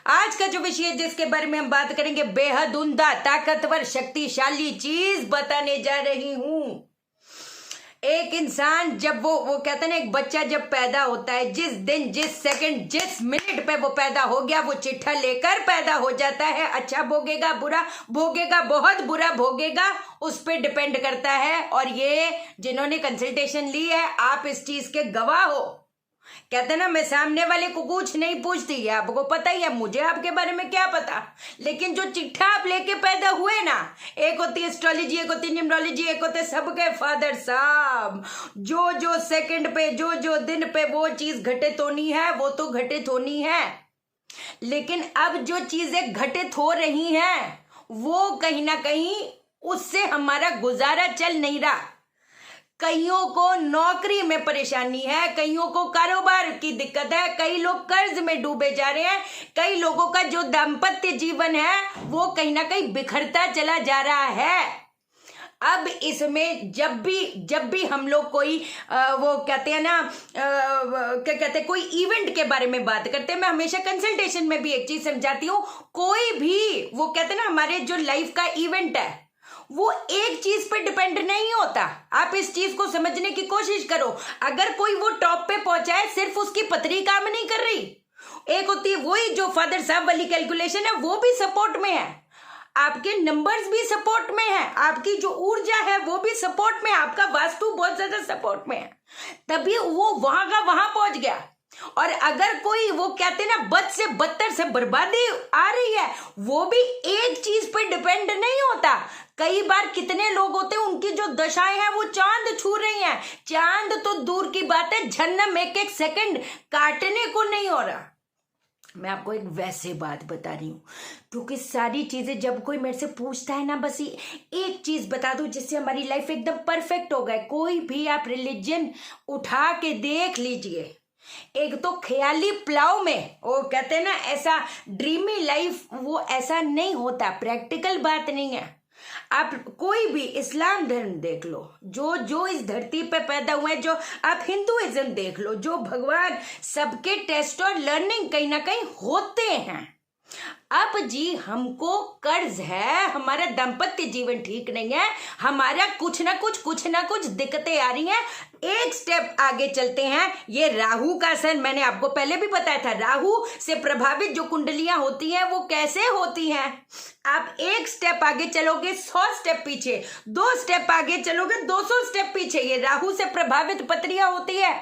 आज का जो विषय है जिसके बारे में हम बात करेंगे, बेहद उम्दा ताकतवर शक्तिशाली चीज बताने जा रही हूं। एक इंसान जब वो कहते हैं ना, एक बच्चा जब पैदा होता है, जिस दिन, जिस सेकंड, जिस मिनट पे वो पैदा हो गया, वो चिट्ठा लेकर पैदा हो जाता है। अच्छा भोगेगा, बुरा भोगेगा, बहुत बुरा भोगेगा, उस पर डिपेंड करता है। और ये जिन्होंने कंसल्टेशन ली है, आप इस चीज के गवाह हो। कहते ना, मैं सामने वाले को कुछ नहीं पूछती है, आपको पता ही है, मुझे आपके बारे में क्या पता। लेकिन जो चिट्ठा आप लेके पैदा हुए ना, एक होती है एस्ट्रोलॉजी, एक होती है न्यूमरोलॉजी, एक होते सबके फादर साहब। जो जो सेकंड पे, जो जो दिन पे वो चीज घटित होनी है, वो तो घटित होनी है। लेकिन अब जो चीजें घटित हो रही हैं, वो कहीं ना कहीं उससे हमारा गुजारा चल नहीं रहा। कईयों को नौकरी में परेशानी है, कईयों को कारोबार की दिक्कत है, कई लोग कर्ज में डूबे जा रहे हैं, कई लोगों का जो दाम्पत्य जीवन है वो कहीं ना कहीं बिखरता चला जा रहा है। अब इसमें जब भी हम लोग कोई वो कहते हैं ना, क्या कहते हैं, कोई इवेंट के बारे में बात करते हैं, मैं हमेशा कंसल्टेशन में भी एक चीज समझाती हूँ। कोई भी वो कहते हैं ना, हमारे जो लाइफ का इवेंट है वो एक चीज पे डिपेंड नहीं होता। आप इस चीज को समझने की कोशिश करो। अगर कोई वो टॉप पे पहुंचा है, सिर्फ उसकी पथरी काम नहीं कर रही। एक होती है वही जो फादर साहब वाली कैलकुलेशन है, वो भी सपोर्ट में है, आपके नंबर्स भी सपोर्ट में है, आपकी जो ऊर्जा है वो भी सपोर्ट में है, आपका वास्तु बहुत ज्यादा सपोर्ट में है, तभी वो वहां का वहां पहुंच गया। और अगर कोई वो कहते ना, बद से बदतर से बर्बादी आ रही है, वो भी एक चीज पे डिपेंड नहीं होता। कई बार कितने लोग होते हैं, उनकी जो दशाएं हैं वो चांद छू रही हैं। चांद तो दूर की बात है, जन्म एक एक सेकंड काटने को नहीं हो रहा। मैं आपको एक वैसे बात बता रही हूं, क्योंकि सारी चीजें जब कोई मेरे से पूछता है ना, बस एक चीज बता दो जिससे हमारी लाइफ एकदम परफेक्ट हो गए। कोई भी आप रिलीजन उठा के देख लीजिए, एक तो ख्याली प्लाव में वो कहते हैं ना, ऐसा ड्रीमी लाइफ वो ऐसा नहीं होता, प्रैक्टिकल बात नहीं है। आप कोई भी इस्लाम धर्म देख लो, जो जो इस धरती पे पैदा हुए, जो आप हिंदुइज्म देख लो, जो भगवान, सबके टेस्ट और लर्निंग कहीं ना कहीं होते हैं। अब जी हमको कर्ज है, हमारा दाम्पत्य जीवन ठीक नहीं है, हमारा कुछ ना कुछ दिक्कतें आ रही हैं। एक स्टेप आगे चलते हैं। ये राहु का असर मैंने आपको पहले भी बताया था। राहु से प्रभावित जो कुंडलियां होती हैं वो कैसे होती हैं। आप एक स्टेप आगे चलोगे 100 स्टेप पीछे, 2 स्टेप आगे चलोगे 200 स्टेप पीछे। ये राहु से प्रभावित पत्रियां होती है।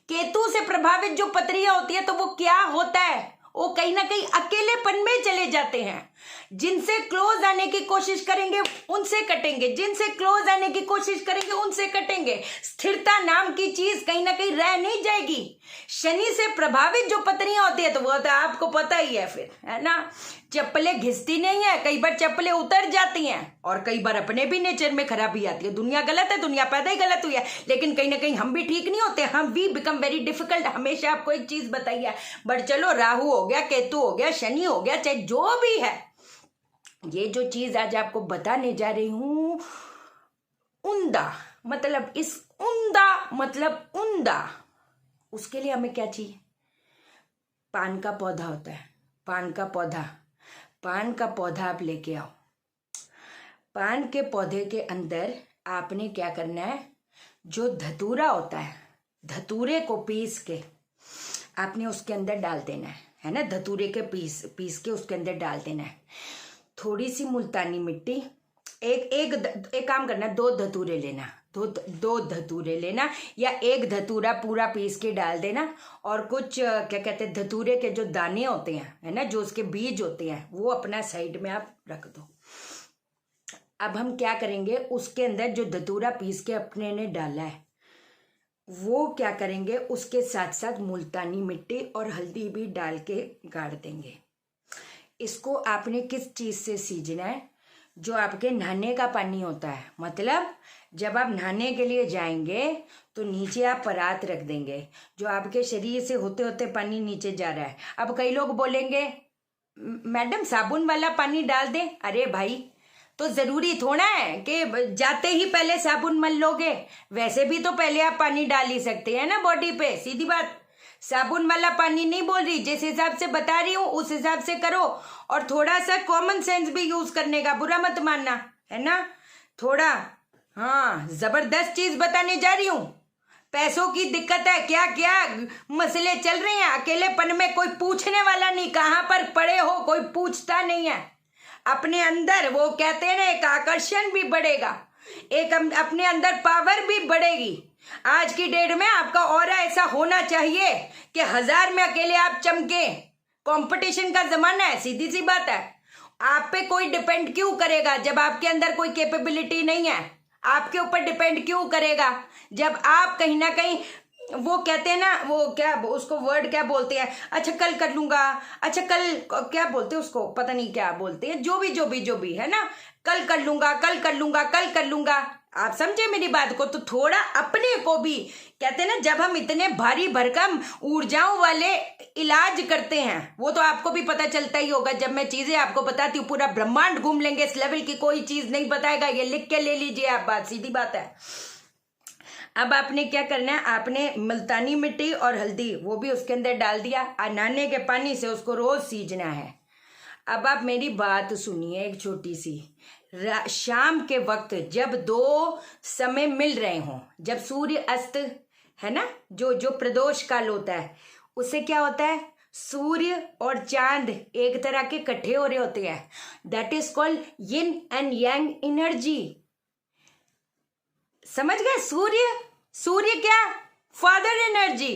केतु से प्रभावित जो पत्रियां होती है, तो वो क्या होता है, वो कहीं ना कहीं अकेलेपन में चले जाते हैं। जिनसे क्लोज आने की कोशिश करेंगे उनसे कटेंगे, जिनसे क्लोज आने की कोशिश करेंगे उनसे कटेंगे। स्थिरता नाम की चीज कहीं ना कहीं रह नहीं जाएगी। शनि से प्रभावित जो पत्रियां होती है, तो वो तो आपको पता ही है फिर, है ना, चप्पलें घिसती नहीं है, कई बार चप्पलें उतर जाती हैं, और कई बार अपने भी नेचर में खराबी आती है। दुनिया गलत है, दुनिया पैदा ही गलत हुई है, लेकिन कहीं ना कहीं हम भी ठीक नहीं होते, हम वी बिकम वेरी डिफिकल्ट। हमेशा आपको एक चीज बताई है, बट चलो, राहु हो गया, केतु हो गया, शनि हो गया, चाहे जो भी है, ये जो चीज आज आपको बताने जा रही हूं, उम्दा मतलब, इस उम्दा मतलब उम्दा, उसके लिए हमें क्या चाहिए? पान का पौधा होता है, पान का पौधा आप लेके आओ। पान के पौधे के अंदर आपने क्या करना है, जो धतूरा होता है, धतूरे को पीस के आपने उसके अंदर डाल देना है ना, धतूरे के पीस के उसके अंदर डाल देना है। थोड़ी सी मुल्तानी मिट्टी, एक काम करना, 2 धतूरे लेना, दो धतूरे लेना, या एक धतूरा पूरा पीस के डाल देना, और कुछ क्या कहते हैं, धतूरे के जो दाने होते हैं, है ना, जो उसके बीज होते हैं, वो अपना साइड में आप रख दो। अब हम क्या करेंगे, उसके अंदर जो धतूरा पीस के अपने ने डाला है, वो क्या करेंगे, उसके साथ साथ मुल्तानी मिट्टी और हल्दी भी डाल के गाड़ देंगे। इसको आपने किस चीज से सींचना है, जो आपके नहाने का पानी होता है, मतलब जब आप नहाने के लिए जाएंगे तो नीचे आप परात रख देंगे, जो आपके शरीर से होते होते पानी नीचे जा रहा है। अब कई लोग बोलेंगे, मैडम साबुन वाला पानी डाल दें। अरे भाई, तो जरूरी थोड़ा है कि जाते ही पहले साबुन मल लोगे, वैसे भी तो पहले आप पानी डाल ही सकते हैं ना बॉडी पे, सीधी बात। साबुन वाला पानी नहीं बोल रही, जिस हिसाब से बता रही हूँ उस हिसाब से करो। और थोड़ा सा कॉमन सेंस भी यूज करने का, बुरा मत मानना, है ना। थोड़ा, हाँ, जबरदस्त चीज बताने जा रही हूँ। पैसों की दिक्कत है, क्या क्या मसले चल रहे हैं, अकेलेपन में कोई पूछने वाला नहीं, कहाँ पर पड़े हो कोई पूछता नहीं है। अपने अंदर वो कहते हैं ना, एक आकर्षण भी बढ़ेगा, एक अपने अंदर पावर भी बढ़ेगी। आज की डेट में आपका ऑरा ऐसा होना चाहिए कि 1000 में अकेले आप चमके। कंपटीशन का जमाना है, सीधी सी बात है। आप पे कोई डिपेंड क्यों करेगा जब आपके अंदर कोई कैपेबिलिटी नहीं है? आपके ऊपर डिपेंड क्यों करेगा जब आप कहीं ना कहीं, वो कहते हैं ना, वो क्या उसको वर्ड क्या बोलते हैं, अच्छा कल कर लूंगा, अच्छा कल क्या बोलते हैं उसको, पता नहीं क्या बोलते हैं, जो भी है ना, कल कर लूंगा, कल कर लूंगा, कल कर लूंगा। आप समझे मेरी बात को? तो थोड़ा अपने को भी, कहते हैं ना, जब हम इतने भारी भरकम ऊर्जाओं वाले इलाज करते हैं, वो तो आपको भी पता चलता ही होगा। जब मैं चीजें आपको बताती हूँ, पूरा ब्रह्मांड घूम लेंगे, इस लेवल की कोई चीज नहीं बताएगा, ये लिख के ले लीजिए आप, बात सीधी बात है। अब आपने क्या करना है, आपने मुल्तानी मिट्टी और हल्दी वो भी उसके अंदर डाल दिया, नहाने के पानी से उसको रोज सींचना है। अब आप मेरी बात सुनिए एक छोटी सी। शाम के वक्त जब 2 समय मिल रहे हों, जब सूर्य अस्त, है ना, जो प्रदोष काल होता है, उससे क्या होता है, सूर्य और चांद एक तरह के इकट्ठे हो रहे होते हैं। That is called yin and yang energy. समझ गए? सूर्य क्या, फादर एनर्जी,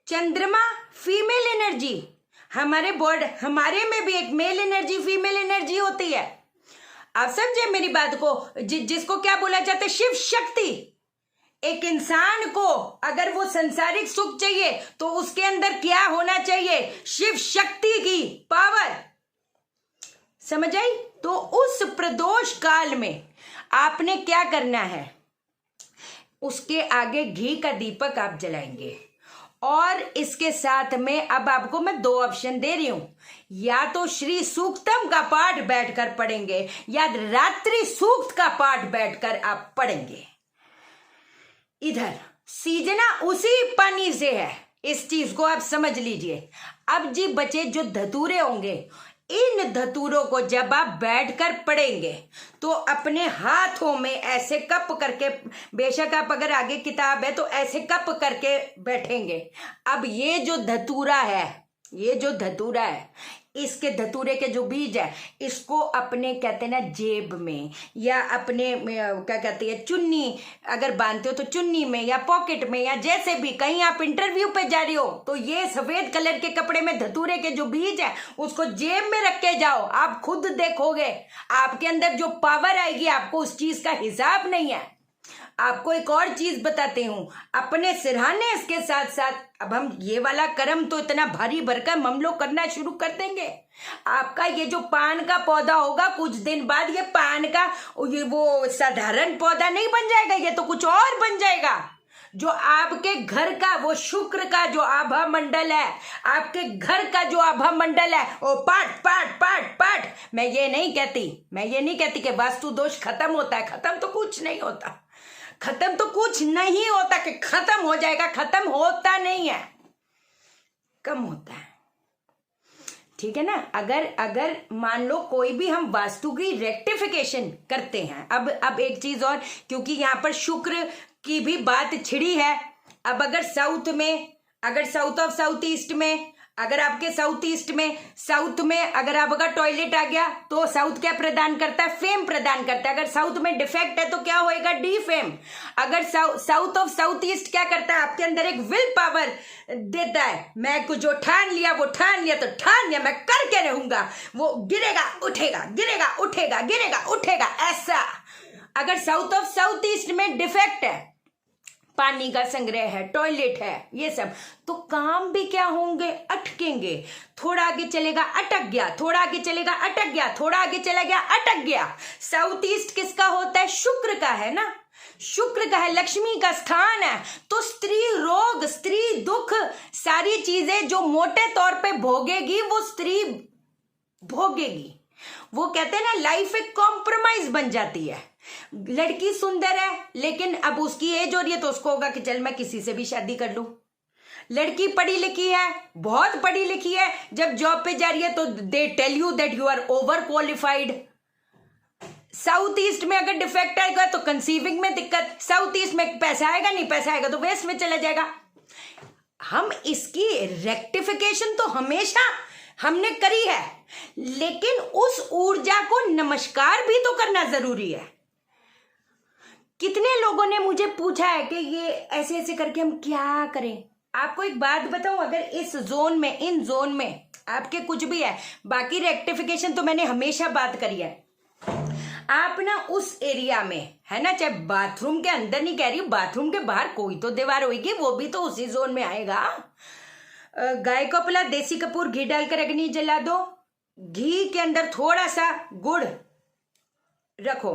चंद्रमा फीमेल एनर्जी। हमारे में भी एक मेल एनर्जी, फीमेल एनर्जी होती है। आप समझे मेरी बात को? जिसको क्या बोला जाता है, शिव शक्ति। एक इंसान को अगर वो संसारिक सुख चाहिए तो उसके अंदर क्या होना चाहिए, शिव शक्ति की पावर। समझ आई? तो उस प्रदोष काल में आपने क्या करना है, उसके आगे घी का दीपक आप जलाएंगे। और इसके साथ में अब आपको मैं 2 ऑप्शन दे रही हूं, या तो श्री सूक्तम का पाठ बैठकर पढ़ेंगे या रात्रि सूक्त का पाठ बैठकर आप पढ़ेंगे। इधर सीजना उसी पानी से है, इस चीज को आप समझ लीजिए। अब जी बचे जो धतूरे होंगे, इन धतूरों को जब आप बैठकर पढ़ेंगे तो अपने हाथों में ऐसे कप करके, बेशक आप अगर आगे किताब है तो ऐसे कप करके बैठेंगे। अब ये जो धतूरा है, इसके धतूरे के जो बीज है, इसको अपने कहते हैं ना जेब में, या अपने क्या कहते हैं, चुन्नी अगर बांधते हो तो चुन्नी में या पॉकेट में, या जैसे भी कहीं आप इंटरव्यू पे जा रही हो तो ये सफेद कलर के कपड़े में धतूरे के जो बीज है उसको जेब में रख के जाओ। आप खुद देखोगे आपके अंदर जो पावर आएगी, आपको उस चीज का हिसाब नहीं है। आपको एक और चीज बताते हूं, अपने सिरहाने इसके साथ साथ, अब हम ये वाला कर्म तो इतना भारी भरकम हम लोग करना शुरू कर देंगे। आपका ये जो पान का पौधा होगा, कुछ दिन बाद ये पान का वो साधारण पौधा नहीं बन जाएगा, ये तो कुछ और बन जाएगा। जो आपके घर का वो शुक्र का जो आभा मंडल है, आपके घर का जो आभा मंडल है, वो पाठ पाठ पाठ पाठ। मैं ये नहीं कहती कि वास्तु दोष खत्म होता है, खत्म तो कुछ नहीं होता, खत्म तो कुछ नहीं होता कि खत्म हो जाएगा, खत्म होता नहीं है, कम होता है। ठीक है ना? अगर मान लो कोई भी हम वास्तु की रेक्टिफिकेशन करते हैं, अब एक चीज और, क्योंकि यहां पर शुक्र की भी बात छिड़ी है। अब अगर साउथ ऑफ साउथ ईस्ट में, अगर आपके साउथ में अगर आपका टॉयलेट आ गया तो साउथ क्या प्रदान करता है, फेम प्रदान करता है। अगर साउथ में डिफेक्ट है तो क्या होएगा, डी फेम। अगर साउथ ऑफ साउथ ईस्ट क्या करता है, आपके अंदर एक विल पावर देता है, मैं कुछ जो ठान लिया वो ठान लिया, तो ठान लिया, मैं करके रहूंगा, वो गिरेगा उठेगा, गिरेगा उठेगा, गिरेगा उठेगा, ऐसा। अगर साउथ ऑफ साउथ ईस्ट में डिफेक्ट है, पानी का संग्रह है, टॉयलेट है, ये सब, तो काम भी क्या होंगे, अटकेंगे। थोड़ा आगे चलेगा अटक गया, थोड़ा आगे चलेगा अटक गया, थोड़ा आगे चला गया अटक गया। साउथ ईस्ट किसका होता है, शुक्र का है ना, शुक्र का है, लक्ष्मी का स्थान है। तो स्त्री रोग, स्त्री दुख, सारी चीजें जो मोटे तौर पे भोगेगी वो स्त्री भोगेगी। वो कहते हैं ना, लाइफ एक कॉम्प्रोमाइज बन जाती है। लड़की सुंदर है लेकिन अब उसकी एज हो रही है तो उसको होगा कि चल मैं किसी से भी शादी कर लूं, लड़की पढ़ी लिखी है, बहुत पढ़ी लिखी है, जब जॉब पे जा रही है तो they tell you that you are overqualified. South east में अगर डिफेक्ट आएगा तो कंसीविंग में दिक्कत, साउथ ईस्ट में पैसा आएगा नहीं, पैसा आएगा तो वेस्ट में चला जाएगा। हम इसकी रेक्टिफिकेशन तो हमेशा हमने करी है, लेकिन उस ऊर्जा को नमस्कार भी तो करना जरूरी है। कितने लोगों ने मुझे पूछा है कि ये ऐसे ऐसे करके हम क्या करें। आपको एक बात बताऊं, अगर इस जोन में, इन जोन में आपके कुछ भी है, बाकी रेक्टिफिकेशन तो मैंने हमेशा बात करी है। आप ना उस एरिया में है ना, चाहे बाथरूम के अंदर नहीं कह रही, बाथरूम के बाहर कोई तो दीवार होगी, वो भी तो उसी जोन में आएगा। गाय को पहला देसी कपूर घी डालकर अग्नि जला दो, घी के अंदर थोड़ा सा गुड़ रखो,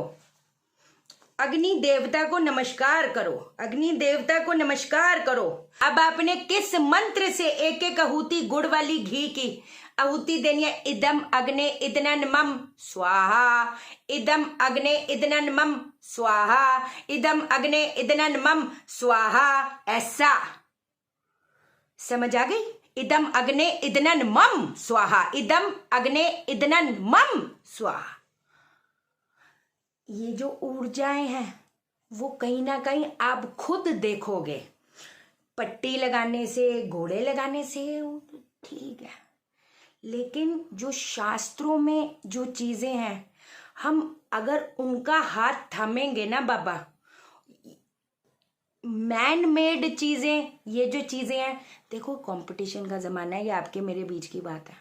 अग्नि देवता को नमस्कार करो, अग्नि देवता को नमस्कार करो। अब आपने किस मंत्र से एक एक आहूति गुड़ वाली घी की आहूति देनी है? इदम अग्ने इदनन मम स्वाहा, इदम अग्ने इदनन मम स्वाहा, इदम अग्ने इदनन मम स्वाहा। ऐसा समझ आ गई? इदम अग्ने इदनन मम स्वाहा, इदम अग्ने इदनन मम स्वाहा। ये जो ऊर्जाएं हैं वो कहीं ना कहीं आप खुद देखोगे, पट्टी लगाने से, घोड़े लगाने से ठीक है, लेकिन जो शास्त्रों में जो चीजें हैं, हम अगर उनका हाथ थामेंगे ना बाबा, मैन मेड चीजें, ये जो चीजें हैं, देखो कंपटीशन का जमाना है, ये आपके मेरे बीच की बात है,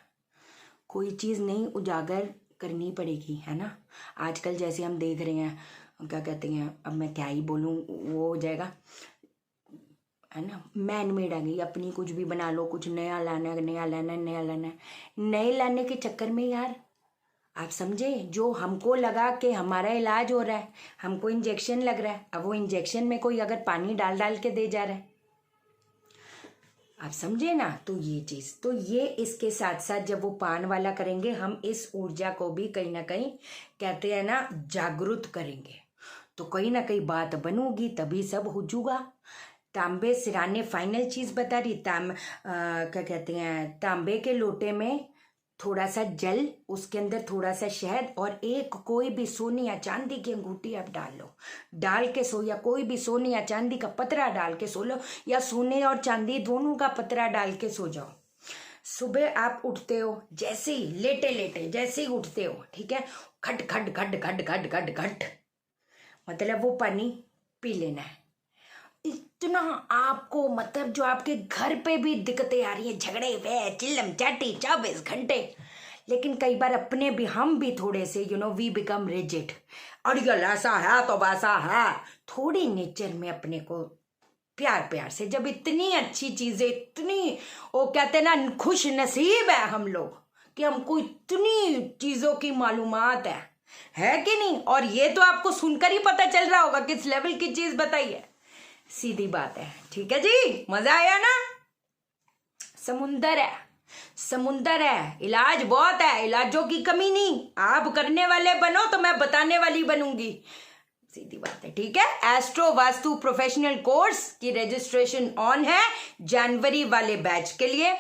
कोई चीज नहीं उजागर करनी पड़ेगी, है ना। आजकल जैसे हम देख रहे हैं, क्या कहते हैं, अब मैं क्या ही बोलूं, वो हो जाएगा, है ना, मैन मेड आ गई, अपनी कुछ भी बना लो, कुछ नया लाना है, नया लाना है, नया लाना है। नए लाने के चक्कर में यार आप समझे, जो हमको लगा कि हमारा इलाज हो रहा है, हमको इंजेक्शन लग रहा है, अब वो इंजेक्शन में कोई अगर पानी डाल डाल के दे जा रहा है, आप समझे ना। तो ये चीज, तो ये इसके साथ साथ जब वो पान वाला करेंगे, हम इस ऊर्जा को भी कहीं ना कहीं कहते हैं ना जागृत करेंगे, तो कहीं ना कहीं बात बनूगी, तभी सब हो जूगा। तांबे सिराने फाइनल चीज बता रही, क्या कहते हैं, तांबे के लोटे में थोड़ा सा जल, उसके अंदर थोड़ा सा शहद और एक कोई भी सोने या चांदी की अंगूठी आप डाल लो, डाल के सो, या कोई भी सोने या चांदी का पतरा डाल के सो लो, या सोने और चांदी दोनों का पतरा डाल के सो जाओ। सुबह आप उठते हो, जैसे ही लेटे लेटे जैसे ही उठते हो, ठीक है, खट खट खट खट खट खट खट, मतलब वो पानी पी लेना है। इतना आपको, मतलब जो आपके घर पे भी दिक्कतें आ रही है, झगड़े वे चिल्लम चाटी 24 घंटे, लेकिन कई बार अपने भी, हम भी थोड़े से वी बिकम रिजिड, अड़ियल ऐसा है तो वैसा है, थोड़ी नेचर में अपने को प्यार प्यार से, जब इतनी अच्छी चीजें, इतनी वो कहते हैं ना, खुश नसीब है हम लोग कि हमको इतनी चीजों की मालूमात है कि नहीं। और ये तो आपको सुनकर ही पता चल रहा होगा किस लेवल की चीज बताई है, सीधी बात है, ठीक है जी, मजा आया ना। समुंदर है, समुंदर है, इलाज बहुत है, इलाजों की कमी नहीं, आप करने वाले बनो तो मैं बताने वाली बनूंगी, सीधी बात है, ठीक है। एस्ट्रो वास्तु प्रोफेशनल कोर्स की रजिस्ट्रेशन ऑन है जनवरी वाले बैच के लिए।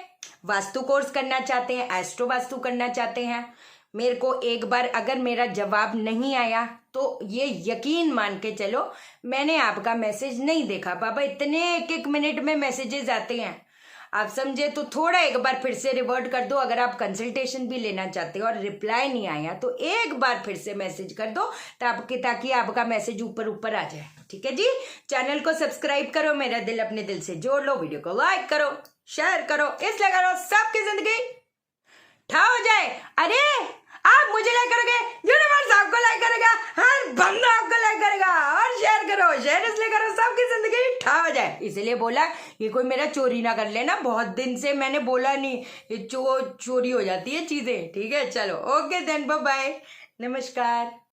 वास्तु कोर्स करना चाहते हैं, एस्ट्रो वास्तु करना चाहते हैं, मेरे को एक बार अगर मेरा जवाब नहीं आया तो ये यकीन मान के चलो मैंने आपका मैसेज नहीं देखा। बाबा इतने एक मिनट में मैसेजेस आते हैं, आप समझे, तो थोड़ा एक बार फिर से रिवर्ट कर दो। अगर आप कंसल्टेशन भी लेना चाहते हो और रिप्लाई नहीं आया तो एक बार फिर से मैसेज कर दो, ताकि आपका मैसेज ऊपर ऊपर आ जाए, ठीक है जी। चैनल को सब्सक्राइब करो, मेरा दिल अपने दिल से जोड़ लो, वीडियो को लाइक करो, शेयर करो, इसलिए करो सबकी जिंदगी ठा हो जाए। अरे आप मुझे लाइक करोगे, यूनिवर्स आपको लाइक करेगा, हर बंदा आपको लाइक करेगा, और शेयर करो, शेयर इसलिए करो सबकी जिंदगी ठा हो जाए। इसलिए बोला ये कोई मेरा चोरी ना कर लेना, बहुत दिन से मैंने बोला नहीं, ये चोरी हो जाती है चीजें, ठीक है। चलो ओके देन, बाय बाय, नमस्कार।